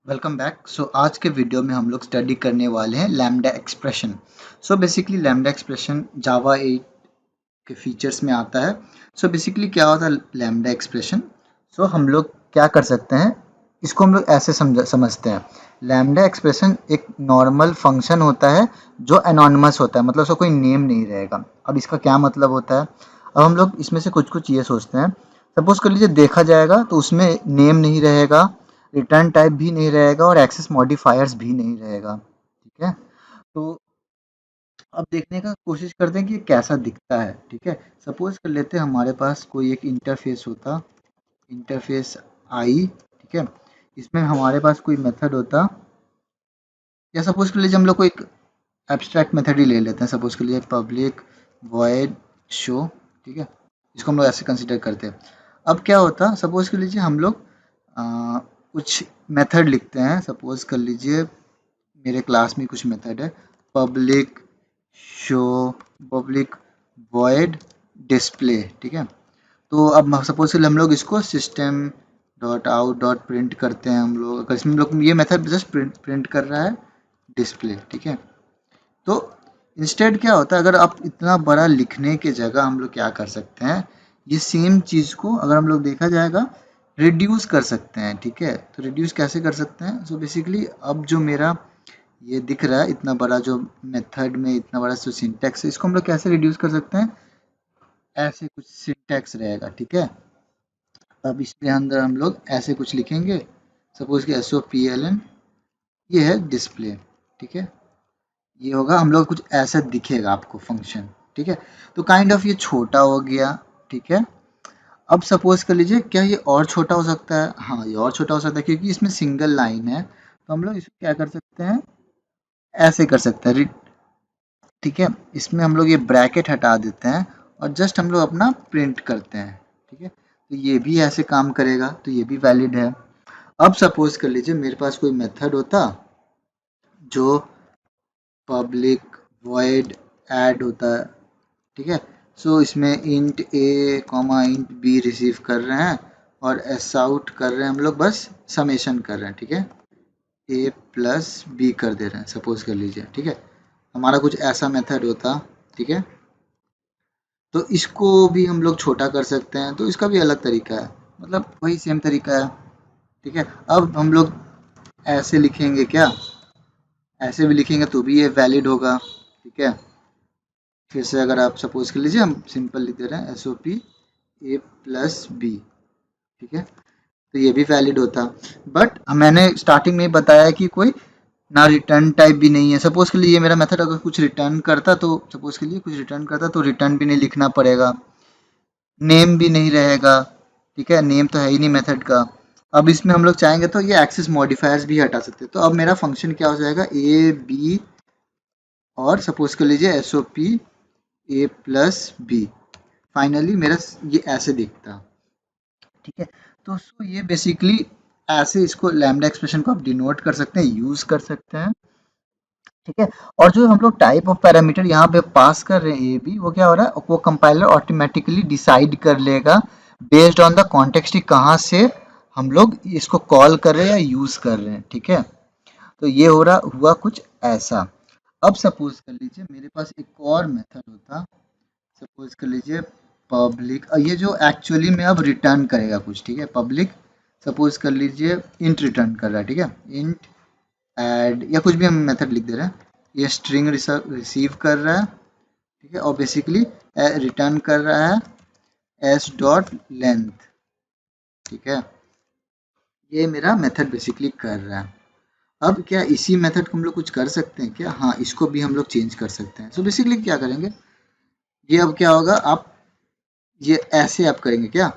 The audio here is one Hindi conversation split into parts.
Welcome back. आज के वीडियो में हम लोग स्टडी करने वाले हैं lambda expression. Basically lambda expression Java 8 के फीचर्स में आता है। बेसिकली क्या होता है लैम्डा एक्सप्रेशन? हम लोग क्या कर सकते हैं, इसको हम लोग ऐसे समझते हैं। लैम्डा एक्सप्रेशन एक नॉर्मल फंक्शन होता है जो एनोनिमस होता है, मतलब उसका कोई नेम नहीं रहेगा। अब इसका क्या मतलब होता है? अब हम लोग इसमें से कुछ कुछ ये सोचते हैं। सपोज कर लीजिए देखा जाएगा तो उसमें नेम नहीं रहेगा, रिटर्न टाइप भी नहीं रहेगा और एक्सेस मॉडिफायर्स भी नहीं रहेगा। ठीक है, तो अब देखने का कोशिश करते हैं कि ये कैसा दिखता है। ठीक है, सपोज कर लेते हैं हमारे पास कोई एक इंटरफेस होता, इंटरफेस आई। ठीक है, इसमें हमारे पास कोई मेथड होता, या सपोज कर लीजिए हम लोग को एक एब्स्ट्रैक्ट मेथड ही ले लेते हैं। सपोज कर लीजिए पब्लिक वॉइड शो। ठीक है, इसको हम लोग ऐसे कंसिडर करते हैं। अब क्या होता, सपोज कर लीजिए हम लोग कुछ मेथड लिखते हैं। सपोज कर लीजिए मेरे क्लास में कुछ मेथड है, public show, public void display. ठीक है, तो अब सपोज के लिए हम लोग इसको system dot out dot print करते हैं। हम लोग अगर इसमें हम लोग ये मेथड जस्ट प्रिंट कर रहा है डिस्प्ले। ठीक है, तो इंस्टेड क्या होता है, अगर आप इतना बड़ा लिखने के जगह हम लोग क्या कर सकते हैं, ये सेम चीज़ को अगर हम लोग देखा जाएगा रिड्यूस कर सकते हैं। ठीक है, तो रिड्यूस कैसे कर सकते हैं? बेसिकली अब जो मेरा ये दिख रहा है इतना बड़ा जो मेथड में इतना बड़ा जो सिंटैक्स है, इसको हम लोग कैसे रिड्यूस कर सकते हैं? ऐसे कुछ सिंटैक्स रहेगा। ठीक है, अब इसके अंदर हम लोग ऐसे कुछ लिखेंगे। सपोज कि SOPLN ये है डिस्प्ले। ठीक है, ये होगा हम लोग कुछ ऐसा दिखेगा आपको फंक्शन। ठीक है, तो काइंड ऑफ ये छोटा हो गया। ठीक है, अब सपोज कर लीजिए क्या ये और छोटा हो सकता है? हाँ, ये और छोटा हो सकता है क्योंकि इसमें सिंगल लाइन है, तो हम लोग इसको क्या कर सकते हैं, ऐसे कर सकते हैं। ठीक है, इसमें हम लोग ये ब्रैकेट हटा देते हैं और जस्ट हम लोग अपना प्रिंट करते हैं। ठीक है, तो ये भी ऐसे काम करेगा, तो ये भी वैलिड है। अब सपोज कर लीजिए मेरे पास कोई मेथड होता जो पब्लिक वॉइड ऐड होता है। ठीक है, इसमें इंट ए कॉमा इंट बी रिसीव कर रहे हैं और एस आउट कर रहे हैं, हम लोग बस समेशन कर रहे हैं। ठीक है, ए प्लस बी कर दे रहे हैं सपोज कर लीजिए। ठीक है, हमारा कुछ ऐसा मेथड होता। ठीक है, तो इसको भी हम लोग छोटा कर सकते हैं, तो इसका भी अलग तरीका है, मतलब वही सेम तरीका है। ठीक है, अब हम लोग ऐसे लिखेंगे क्या, ऐसे भी लिखेंगे तो भी ये वैलिड होगा। ठीक है, फिर से अगर आप सपोज कर लीजिए हम सिंपल लिख दे रहे हैं SOP A प्लस बी। ठीक है, तो ये भी वैलिड होता, बट मैंने स्टार्टिंग में ही बताया कि कोई ना रिटर्न टाइप भी नहीं है। सपोज के लिए ये मेरा मेथड अगर कुछ रिटर्न करता, तो सपोज के लिए कुछ रिटर्न करता तो रिटर्न भी नहीं लिखना पड़ेगा, नेम भी नहीं रहेगा। ठीक है, नेम तो है ही नहीं मेथड का। अब इसमें हम लोग चाहेंगे तो ये एक्सेस मॉडिफायर्स भी हटा सकते हैं। तो अब मेरा फंक्शन क्या हो जाएगा, ए बी और सपोज कर लीजिए SOP A plus B. Finally मेरा ये ऐसे दिखता। ठीक है, तो ये बेसिकली ऐसे इसको लैम्डा एक्सप्रेशन को आप डिनोट कर सकते हैं, यूज कर सकते हैं। ठीक है, और जो हम लोग टाइप ऑफ पैरामीटर यहाँ पे पास कर रहे हैं ए बी, वो क्या हो रहा है, वो कंपाइलर ऑटोमेटिकली डिसाइड कर लेगा बेस्ड ऑन द कॉन्टेक्स्ट कि कहाँ से हम लोग इसको कॉल कर रहे हैं या यूज कर रहे हैं। ठीक है, तो ये हो रहा हुआ कुछ ऐसा। अब सपोज कर लीजिए मेरे पास एक और मेथड होता। सपोज कर लीजिए पब्लिक, ये जो एक्चुअली में अब रिटर्न करेगा कुछ। ठीक है, पब्लिक सपोज कर लीजिए इंट रिटर्न कर रहा है। ठीक है, इंट ऐड या कुछ भी हम मेथड लिख दे रहे हैं, ये स्ट्रिंग रिसीव कर रहा है। ठीक है, और बेसिकली रिटर्न कर रहा है एस डॉट लेंथ। ठीक है, ये मेरा मेथड बेसिकली कर रहा है। अब क्या इसी मेथड को हम लोग कुछ कर सकते हैं क्या? हाँ, इसको भी हम लोग चेंज कर सकते हैं। बेसिकली क्या करेंगे, ये अब क्या होगा, आप ये ऐसे आप करेंगे क्या,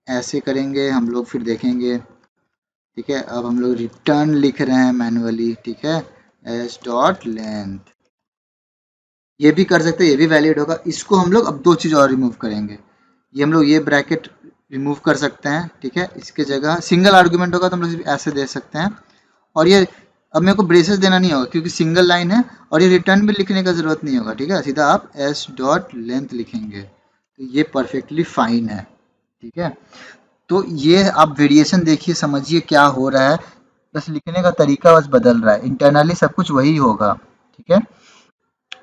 ऐसे करेंगे हम लोग, फिर देखेंगे। ठीक है, अब हम लोग रिटर्न लिख रहे हैं मैनुअली। ठीक है, एस डॉट लेंथ, ये भी कर सकते हैं, ये भी वैलिड होगा। इसको हम लोग अब दो चीज़ और रिमूव करेंगे, ये हम लोग ये ब्रैकेट रिमूव कर सकते हैं। ठीक है, इसके जगह सिंगल आर्गुमेंट होगा तो हम लोग सिर्फ ऐसे दे सकते हैं, और ये अब मेरे को ब्रेसेस देना नहीं होगा क्योंकि सिंगल लाइन है, और ये रिटर्न भी लिखने का ज़रूरत नहीं होगा। ठीक है, सीधा आप एस डॉट लेंथ लिखेंगे, तो ये परफेक्टली फाइन है। ठीक है, तो ये आप वेरिएशन देखिए, समझिए क्या हो रहा है। बस लिखने का तरीका बस बदल रहा है, इंटरनली सब कुछ वही होगा। ठीक है,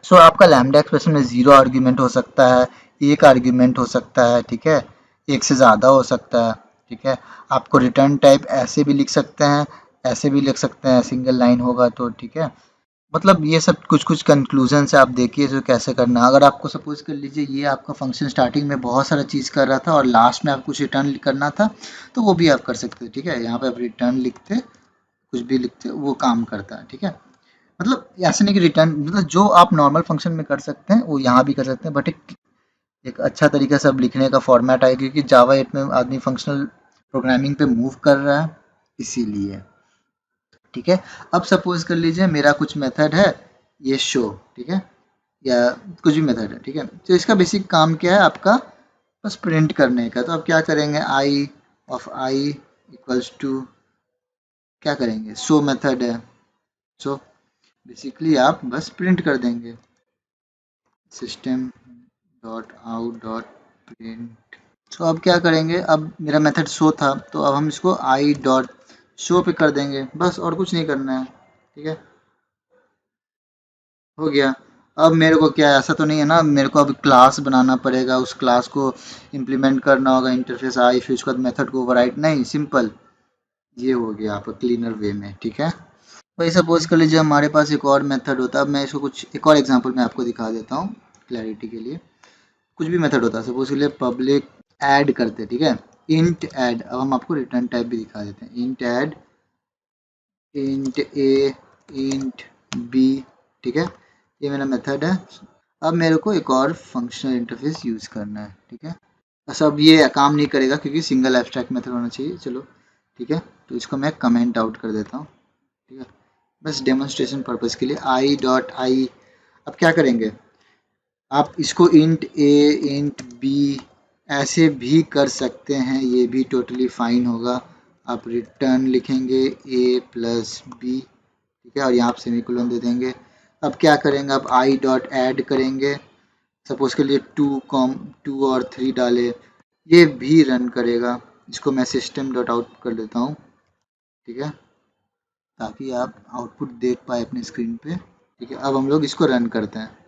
सो आपका लैम्डा एक्सप्रेशन में 0 आर्ग्यूमेंट हो सकता है, 1 आर्ग्यूमेंट हो सकता है, ठीक है, 1 से ज़्यादा हो सकता है। ठीक है, आपको रिटर्न टाइप ऐसे भी लिख सकते हैं, ऐसे भी लिख सकते हैं, सिंगल लाइन होगा तो। ठीक है, मतलब ये सब कुछ कुछ कंक्लूजन से आप देखिए जो कैसे करना है। अगर आपको सपोज कर लीजिए ये आपका फंक्शन स्टार्टिंग में बहुत सारा चीज़ कर रहा था और लास्ट में आप कुछ रिटर्न करना था, तो वो भी आप कर सकते हो। ठीक है, यहाँ पे आप रिटर्न लिखते, कुछ भी लिखते, वो काम करता है। ठीक है, मतलब ऐसे नहीं कि रिटर्न, मतलब जो आप नॉर्मल फंक्शन में कर सकते हैं वो यहाँ भी कर सकते हैं, बट एक अच्छा तरीका से अब लिखने का फॉर्मेट आया, क्योंकि जावा 8 में आदमी फंक्शनल प्रोग्रामिंग पे मूव कर रहा है, इसीलिए। ठीक है, अब सपोज कर लीजिए मेरा कुछ मेथड है, ये शो, ठीक है, या कुछ भी मेथड है। ठीक है, तो इसका बेसिक काम क्या है आपका, बस प्रिंट करने का। तो अब क्या करेंगे, आई ऑफ आई इक्वल्स टू, क्या करेंगे, शो मेथड है, सो बेसिकली आप बस प्रिंट कर देंगे system dot out dot print. तो अब क्या करेंगे, अब मेरा मेथड शो था तो अब हम इसको आई डॉट शो पे कर देंगे, बस और कुछ नहीं करना है। ठीक है, हो गया। अब मेरे को क्या, ऐसा तो नहीं है ना मेरे को अब क्लास बनाना पड़ेगा, उस क्लास को इम्प्लीमेंट करना होगा, इंटरफेस आई, फिर उसके बाद मेथड को ओवरराइड, नहीं, सिंपल ये हो गया आपका क्लीनर वे में। ठीक है, वही सपोज कर लीजिए हमारे पास एक और मेथड होता है। अब मैं इसको कुछ एक और एग्जांपल में आपको दिखा देता हूँ क्लैरिटी के लिए। कुछ भी मेथड होता है, सपोज के लिए पब्लिक ऐड करते हैं, ठीक है, इंट ऐड। अब हम आपको रिटर्न टाइप भी दिखा देते हैं, इंट ऐड, इंट ए, इंट बी। ठीक है, ये मेरा मेथड है। अब मेरे को एक और फंक्शनल इंटरफेस यूज़ करना है। ठीक है, बस अब ये काम नहीं करेगा क्योंकि सिंगल एब्स्ट्रैक्ट मेथड होना चाहिए। चलो ठीक है, तो इसको मैं कमेंट आउट कर देता हूँ। ठीक है, बस डेमोन्स्ट्रेशन पर्पज़ के लिए आई डॉट आई। अब क्या करेंगे, आप इसको इंट ए, इंट बी ऐसे भी कर सकते हैं, ये भी टोटली फाइन होगा। आप रिटर्न लिखेंगे ए प्लस बी, ठीक है, और यहाँ आप सेमीकोलन दे देंगे। अब क्या करेंगे, आप आई डॉट ऐड करेंगे, सपोज के लिए 2 और 3 डाले, ये भी रन करेगा। इसको मैं सिस्टम डॉट आउट कर देता हूँ। ठीक है, ताकि आप आउटपुट देख पाए अपने स्क्रीन पे। ठीक है, अब हम लोग इसको रन करते हैं,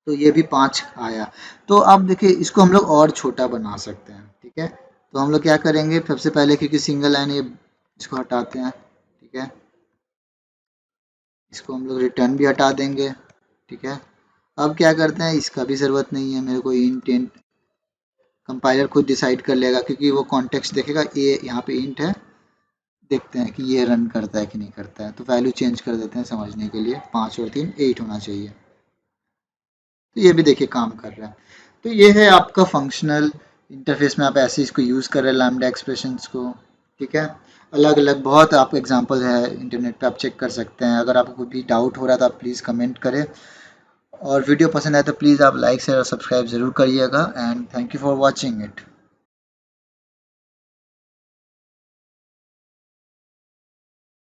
तो ये भी 5 आया। तो अब देखिए इसको हम लोग और छोटा बना सकते हैं। ठीक है, तो हम लोग क्या करेंगे, सबसे पहले क्योंकि सिंगल लाइन ये, इसको हटाते हैं। ठीक है, इसको हम लोग रिटर्न भी हटा देंगे। ठीक है, अब क्या करते हैं, इसका भी ज़रूरत नहीं है मेरे को, इंट इंट कंपाइलर खुद डिसाइड कर लेगा क्योंकि वो कॉन्टेक्स्ट देखेगा, ये यहाँ पे इंट है, देखते हैं कि ये रन करता है कि नहीं करता है। तो वैल्यू चेंज कर देते हैं समझने के लिए, 5 और 3 8 होना चाहिए। तो ये भी देखिए काम कर रहा है। तो ये है आपका फंक्शनल इंटरफेस में आप ऐसे इसको यूज़ कर रहे हैं लैम्डा एक्सप्रेशंस को। ठीक है, अलग अलग बहुत आपको एग्जांपल है इंटरनेट पे, आप चेक कर सकते हैं। अगर आपको कोई भी डाउट हो रहा है तो आप प्लीज़ कमेंट करें, और वीडियो पसंद आए तो प्लीज़ आप लाइक शेयर और सब्सक्राइब ज़रूर करिएगा। And thank you for watching it.